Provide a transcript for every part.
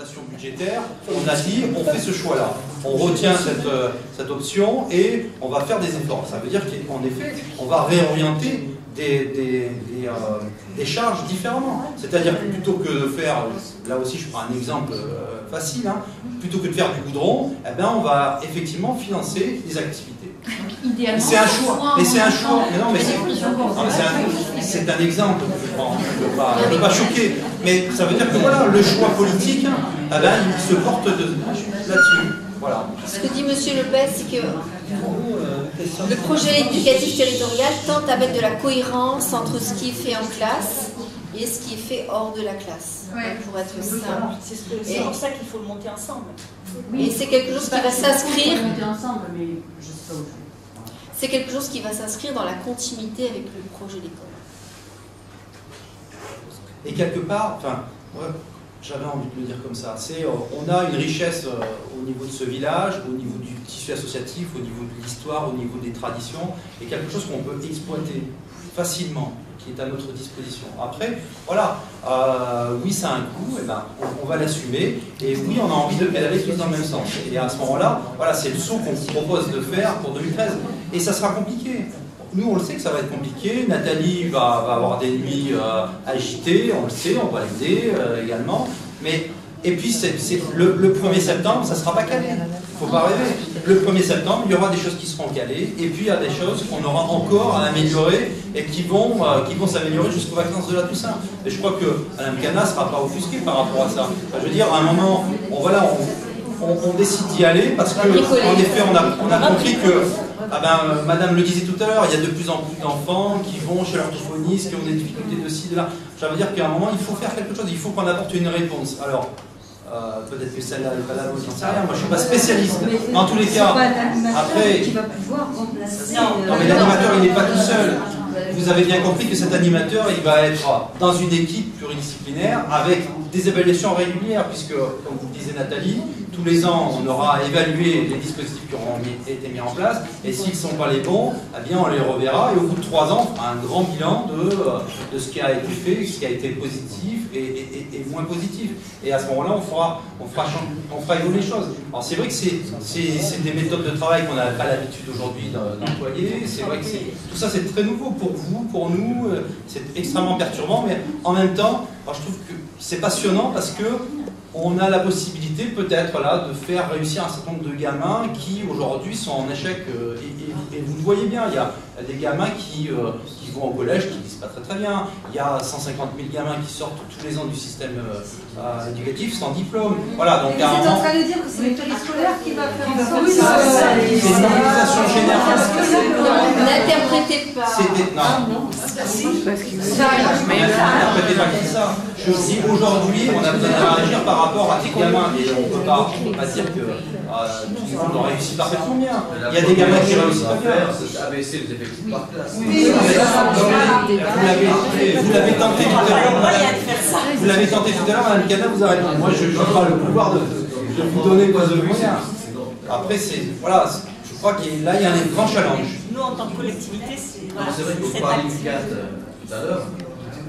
d'orientation budgétaire, on a dit on fait ce choix-là. On retient cette option et on va faire des efforts. Ça veut dire qu'en effet, on va réorienter des charges différemment. C'est-à-dire que plutôt que de faire, là aussi je prends un exemple facile, hein, plutôt que de faire du goudron, eh ben, on va effectivement financer des activités. C'est un choix, mais c'est un choix. Mais non, mais c'est un exemple. Je ne veux pas choquer, mais ça veut dire que voilà, le choix politique, eh ben, il se porte là-dessus. Voilà. Ce que dit M. Lepez, c'est que le projet éducatif territorial tente à mettre de la cohérence entre ce qui est fait en classe et ce qui est fait hors de la classe, pour être simple. C'est pour ça qu'il faut le monter ensemble. Et c'est quelque chose qui va s'inscrire. C'est quelque chose qui va s'inscrire dans la continuité avec le projet d'école. Et quelque part, enfin, j'avais envie de le dire comme ça, on a une richesse au niveau de ce village, au niveau du tissu associatif, au niveau de l'histoire, au niveau des traditions, et quelque chose qu'on peut exploiter facilement, qui est à notre disposition. Après, voilà, oui, ça a un coût, et ben, on va l'assumer, et oui, on a envie de pédaler tous dans le même sens. Et à ce moment-là, voilà, c'est le saut qu'on vous propose de faire pour 2013, et ça sera compliqué. Nous, on le sait que ça va être compliqué. Nathalie va avoir des nuits agitées, on le sait, on va l'aider également. Et puis, le 1er septembre, ça ne sera pas calé. Il ne faut pas rêver. Le 1er septembre, il y aura des choses qui seront calées. Et puis, il y a des choses qu'on aura encore à améliorer et qui vont s'améliorer jusqu'aux vacances de la Toussaint. Et je crois que Mme Cana ne sera pas offusquée par rapport à ça. Enfin, je veux dire, à un moment, on décide d'y aller parce qu'en effet, on a compris que, Madame le disait tout à l'heure, il y a de plus en plus d'enfants qui vont chez l'orthophoniste, qui ont des difficultés de ci, de là. Ça veut dire qu'à un moment, il faut faire quelque chose, il faut qu'on apporte une réponse. Alors, peut-être que celle-là n'est pas la bonne, j'en sais rien, moi je ne suis pas spécialiste. Mais en tous les cas, après. Qui va pouvoir remplacer. Non, mais l'animateur, il n'est pas tout seul. Vous avez bien compris que cet animateur, il va être dans une équipe pluridisciplinaire avec des évaluations régulières, puisque, comme vous le disait Nathalie, tous les ans, on aura évalué les dispositifs qui auront été mis en place, et s'ils ne sont pas les bons, eh bien on les reverra, et au bout de 3 ans, on fera un grand bilan de ce qui a été fait, ce qui a été positif et moins positif. Et à ce moment-là, on fera évoluer les choses. Alors c'est vrai que c'est des méthodes de travail qu'on n'a pas l'habitude aujourd'hui d'employer, c'est vrai que tout ça c'est très nouveau pour vous, pour nous, c'est extrêmement perturbant, mais en même temps, alors, je trouve que c'est passionnant parce que on a la possibilité peut-être là de faire réussir un certain nombre de gamins qui aujourd'hui sont en échec et vous le voyez bien, il y a des gamins qui vont au collège qui ne disent pas très bien, il y a 150 000 gamins qui sortent tous les ans du système éducatif sans diplôme. Voilà, donc Vous êtes en train de dire que c'est le scolaire qui va faire en sorte que c'est une mobilisation générale. N'interprétez pas. N'interprétez pas comme ça. Je dis aujourd'hui, on a besoin de réagir par rapport à des gamins, et on ne peut pas dire que tout le monde réussit parfaitement bien. Il y a des gamins qui réussissent pas bien. Abaisser les effectifs par classe. Vous l'avez tenté tout à l'heure. Vous l'avez tenté tout à l'heure, Mme Cana, vous arrêtez. Moi, je n'ai pas le pouvoir de vous donner quoi de moyen. Après, voilà, je crois qu'il là, il y a un grand challenge. Nous, en tant que collectivité, c'est vrai que vous parliez du CAT tout à l'heure.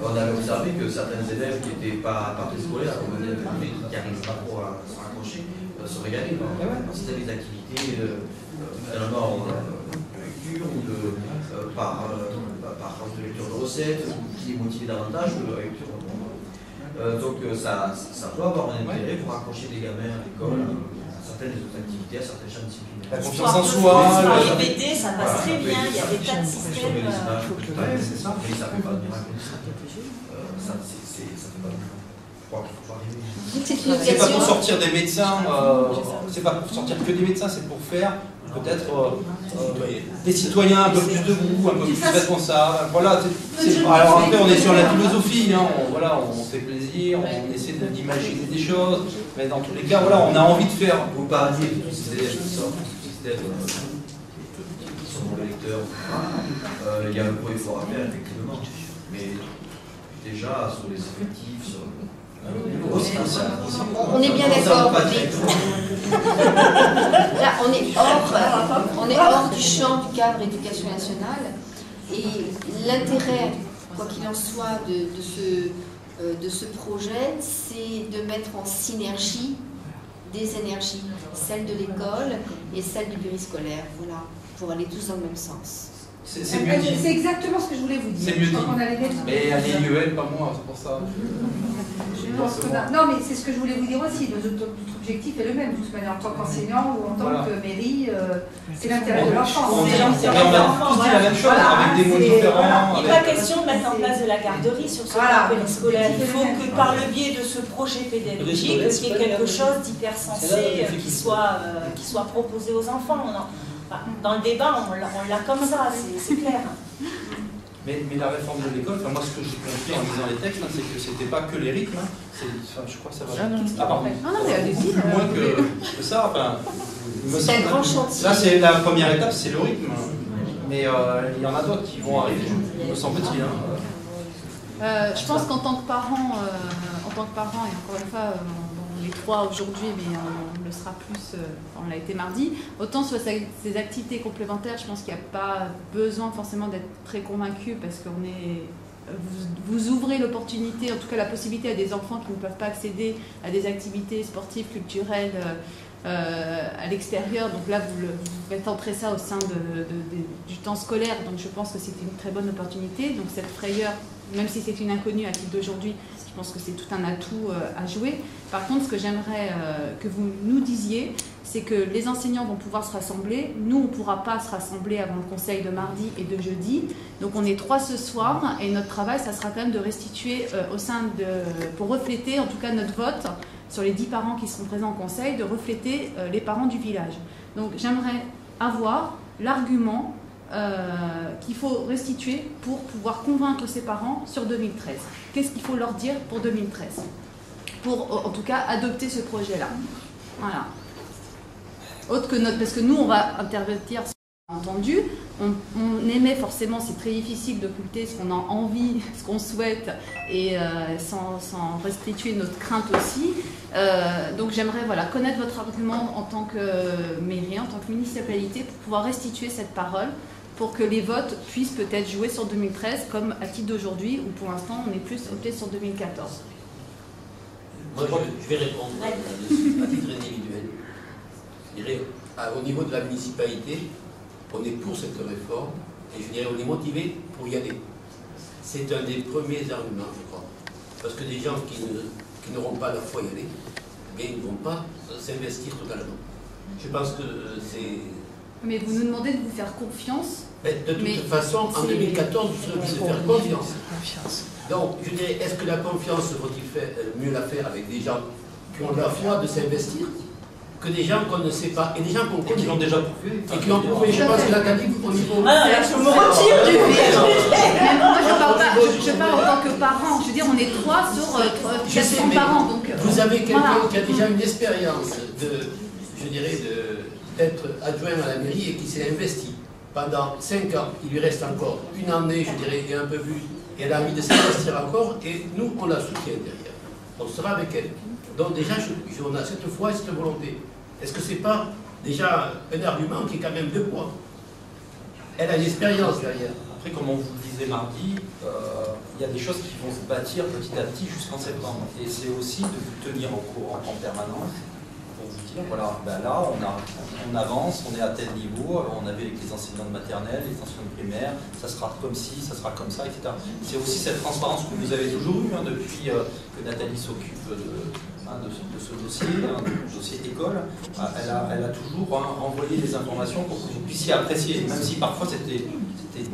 On avait observé que certains élèves qui n'étaient pas scolaires, comme on dit, qui n'arrivent pas trop à se raccrocher, se régalaient. C'était des activités finalement de lecture ou par de lecture de recettes, qui les motivait davantage que la lecture. Donc ça peut avoir un intérêt pour accrocher des gamins à l'école à certaines activités, à certains champs disciplinaires. La confiance en soi, les BD, ça passe très bien, il y a des tas de systèmes. C'est ça. Mais ça ne fait pas de miracle. Ça fait pas de miracle. Je crois qu'il ne faut pas arriver. C'est pas pour sortir des médecins, c'est pas pour sortir que des médecins, c'est pour faire peut-être des citoyens un peu plus debout, un peu plus responsables. Voilà, alors après on est sur la philosophie, hein, on fait plaisir, on essaie d'imaginer des choses, mais dans tous les cas, voilà, on a envie de faire. Vous parliez de tous ces élèves qui sortent, tous ces élèves qui sont mauvais lecteurs, il y a un gros effort à faire effectivement, mais déjà sur les effectifs, sur on est bien d'accord. Là, on est hors du champ du cadre éducation nationale. Et l'intérêt, quoi qu'il en soit, de de ce projet, c'est de mettre en synergie des énergies, celle de l'école et celle du périscolaire, voilà, pour aller tous dans le même sens. C'est mieux dit. C'est exactement ce que je voulais vous dire. C'est mieux dit. Mais elle est IEL, pas moi, c'est pour ça. Non, mais c'est ce que je voulais vous dire aussi. Notre objectif est le même, de toute manière, en tant qu'enseignant ou en tant que mairie, c'est l'intérêt de l'enfant. On a tous dit la même chose, avec des mots différents. Il n'est pas question de mettre en place de la garderie sur ce plan périscolaire. Il faut que par le biais de ce projet pédagogique, il y ait quelque chose d'hyper sensé qui soit proposé aux enfants. Dans le débat, on l'a comme ça, c'est clair. Mais la réforme de l'école, moi ce que j'ai compris en lisant les textes, c'est que c'était pas que les rythmes, je crois que ça va. Pardon. Non, mais allez-y. Plus loin que ça, il me C'est un semble. grand chantier. Là, c'est la première étape, c'est le rythme. Mais il y en a d'autres qui vont arriver, me semble-t-il. Je pense qu'en tant que parent, et encore une fois, on est 3 aujourd'hui, mais on le sera plus, on l'a été mardi, autant sur ces activités complémentaires, je pense qu'il n'y a pas besoin forcément d'être très convaincu parce qu'on est... Vous ouvrez l'opportunité, en tout cas la possibilité à des enfants qui ne peuvent pas accéder à des activités sportives, culturelles à l'extérieur. Donc là, vous faites entrer ça au sein du temps scolaire. Donc je pense que c'est une très bonne opportunité. Donc cette frayeur, même si c'est une inconnue à titre d'aujourd'hui, je pense que c'est tout un atout à jouer. Par contre, ce que j'aimerais que vous nous disiez, c'est que les enseignants vont pouvoir se rassembler. Nous, on ne pourra pas se rassembler avant le conseil de mardi et de jeudi. Donc on est 3 ce soir et notre travail, ça sera quand même de restituer pour refléter en tout cas notre vote sur les 10 parents qui seront présents au conseil, de refléter les parents du village. Donc j'aimerais avoir l'argument qu'il faut restituer pour pouvoir convaincre ses parents sur 2013. Qu'est-ce qu'il faut leur dire pour 2013 ? Pour, en tout cas, adopter ce projet-là. Voilà. Autre que parce que nous, on va intervertir, entendu. On émet forcément, c'est très difficile d'occulter ce qu'on a envie, ce qu'on souhaite, et sans restituer notre crainte aussi. Donc j'aimerais connaître votre argument en tant que mairie, en tant que municipalité, pour pouvoir restituer cette parole, pour que les votes puissent peut-être jouer sur 2013, comme à titre d'aujourd'hui, où pour l'instant on est plus opté sur 2014. Moi, je vais répondre à titre individuel. Je dirais, au niveau de la municipalité, on est pour cette réforme, et je dirais, on est motivé pour y aller. C'est un des premiers arguments, je crois. Parce que des gens qui n'auront pas la foi y aller, bien, ils ne vont pas s'investir totalement. Je pense que c'est... Mais vous nous demandez de vous faire confiance. Mais de toute façon, en 2014, vous serez obligé de faire confiance. Donc, je dirais, est-ce que la confiance, faut-il mieux la faire avec des gens qui ont la foi de s'investir que des gens qu'on ne sait pas, et des gens qu'on connaît. Qui l'ont déjà prouvé. Et qui l'ont prouvé, je pense que l'académie au niveau... Je me retire du Moi, je parle en tant que parent. Je veux dire, on est 3 sur 400 parents. Donc, vous avez quelqu'un qui a déjà une expérience d'être adjoint à la mairie et qui s'est investi pendant 5 ans. Il lui reste encore une année, je dirais, et un peu plus. Et elle a envie de s'investir encore, et nous, on la soutient derrière. On sera avec elle. Donc déjà, on a cette foi et cette volonté. Est-ce que ce n'est pas déjà un argument qui est quand même de poids? Elle a l'expérience derrière. Après, comme on vous le disait mardi, il y a des choses qui vont se bâtir petit à petit jusqu'en septembre. Et c'est aussi de vous tenir au courant en permanence pour vous dire, voilà, là, on avance, on est à tel niveau, on avait avec les enseignants de maternelle, les enseignants de primaire, ça sera comme ci, ça sera comme ça, etc. C'est aussi cette transparence que vous avez toujours eue depuis que Nathalie s'occupe de ce dossier, du dossier école. Elle a toujours envoyé des informations pour que vous puissiez apprécier, même si parfois c'était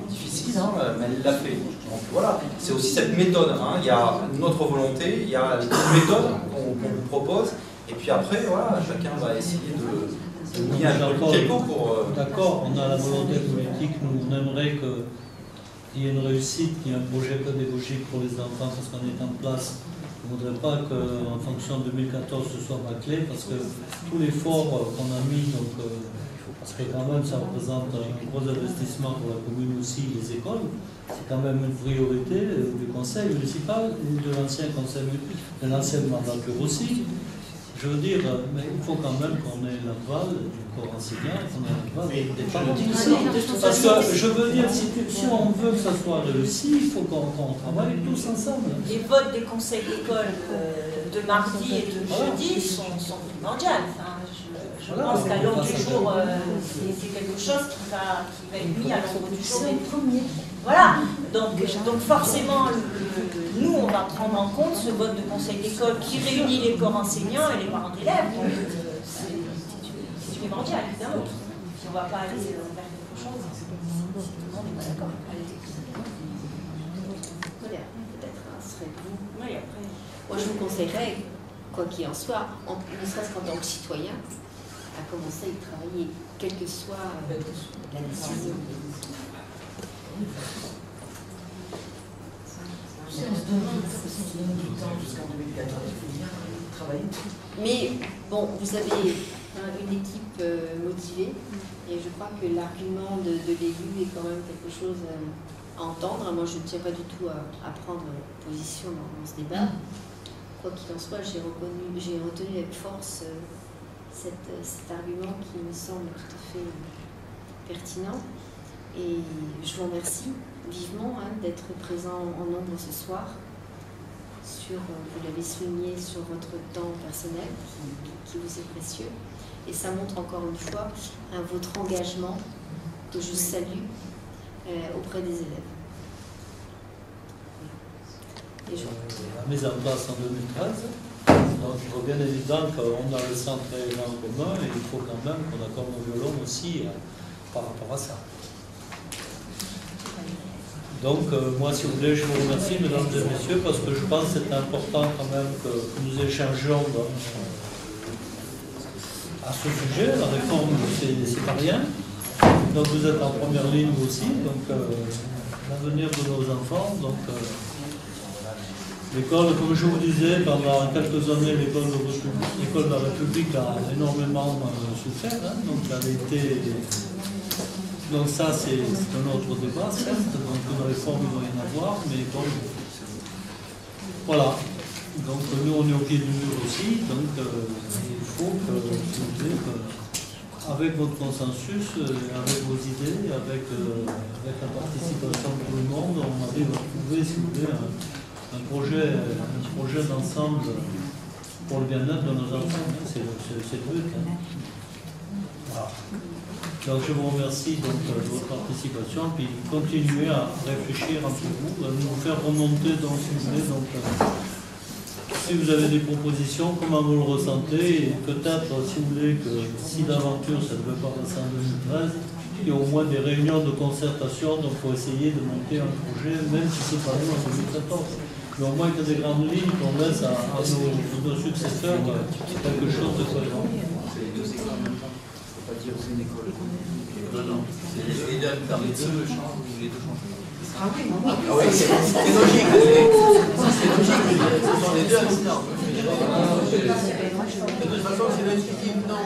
difficile, mais elle l'a fait. Donc voilà, c'est aussi cette méthode. Il y a notre volonté, il y a les méthodes qu'on vous propose, et puis après, voilà, chacun va essayer de nier un peu quelque pour... D'accord, on a la volonté politique, nous on aimerait qu'il y ait une réussite, qu'il y ait un projet pédagogique pour les enfants, parce qu'on est en place. Je ne voudrais pas qu'en fonction de 2014 ce soit bâclé, parce que tout l'effort qu'on a mis, parce que quand même ça représente un gros investissement pour la commune aussi, les écoles, c'est quand même une priorité du conseil municipal et de l'ancien conseil municipal, de l'ancienne mandature aussi. Je veux dire, mais il faut quand même qu'on ait l'aval du corps enseignant, qu'on ait l'aval des parents. Parce que je veux dire, si on veut que ça soit réussi, il faut qu'on travaille tous ensemble. Les votes des conseils d'école de mardi et de jeudi sont primordiales. Enfin, je pense qu'à l'ordre du jour, c'est quelque chose qui va être mis à l'ordre du jour des premiers. Voilà, donc forcément, nous, on va prendre en compte ce vote de conseil d'école qui réunit les corps enseignants et les parents d'élèves. Donc, c'est primordial, évidemment. Si on ne va pas aller vers quelque chose, tout le monde n'est pas d'accord. Peut-être un serait vous. Oui, après. Moi, je vous conseillerais, quoi qu'il en soit, ne serait-ce qu'en tant que citoyen, à commencer à y travailler, quelle que soit la décision. Si on se demande du temps jusqu'en 2014, il faut bien travailler. Mais bon, vous avez une équipe motivée et je crois que l'argument de l'élu est quand même quelque chose à entendre. Moi, je ne tiens pas du tout à prendre position dans ce débat. Quoi qu'il en soit, j'ai retenu avec force cet argument qui me semble tout à fait pertinent. Et je vous remercie vivement d'être présent en nombre ce soir. Vous l'avez souligné, sur votre temps personnel qui vous est précieux. Et ça montre encore une fois votre engagement que je salue auprès des élèves. La mise en place en 2013, donc il faut bien évident qu'on a le centre en commun et il faut quand même qu'on accorde nos violons aussi par rapport à ça. Donc, moi, si vous voulez, je vous remercie, mesdames et messieurs, parce que je pense que c'est important quand même que nous échangions à ce sujet. La réforme, c'est pas rien. Donc, vous êtes en première ligne aussi, donc l'avenir de nos enfants. Donc, l'école, comme je vous disais, pendant quelques années, l'école de la République a énormément souffert. Donc, elle a été... Donc ça, c'est un autre débat, certes, donc une réforme, il doit y en avoir, mais bon, voilà. Donc nous, on est au pied du mur aussi, donc il faut que, si vous voulez, avec votre consensus, avec vos idées, avec la participation de tout le monde, on arrive à trouver, si vous voulez, un projet d'ensemble pour le bien-être de nos enfants. C'est le but. Voilà. Donc je vous remercie donc, de votre participation, puis continuez à réfléchir entre vous, à nous faire remonter donc, si vous voulez, donc, si vous avez des propositions, comment vous le ressentez, et peut-être si vous voulez que si d'aventure ça ne veut pas passer en 2013, il y a au moins des réunions de concertation, donc il faut essayer de monter un projet, même si c'est pas nous en 2014. Mais au moins qu'il y a des grandes lignes qu'on laisse à nos successeurs quelque chose de cohérent. Une école. Non, c'est l'idéal de faire les deux changements. Ah oui, c'est logique. C'est logique. Ce sont les deux accidents. De toute façon, c'est l'intuitif, non.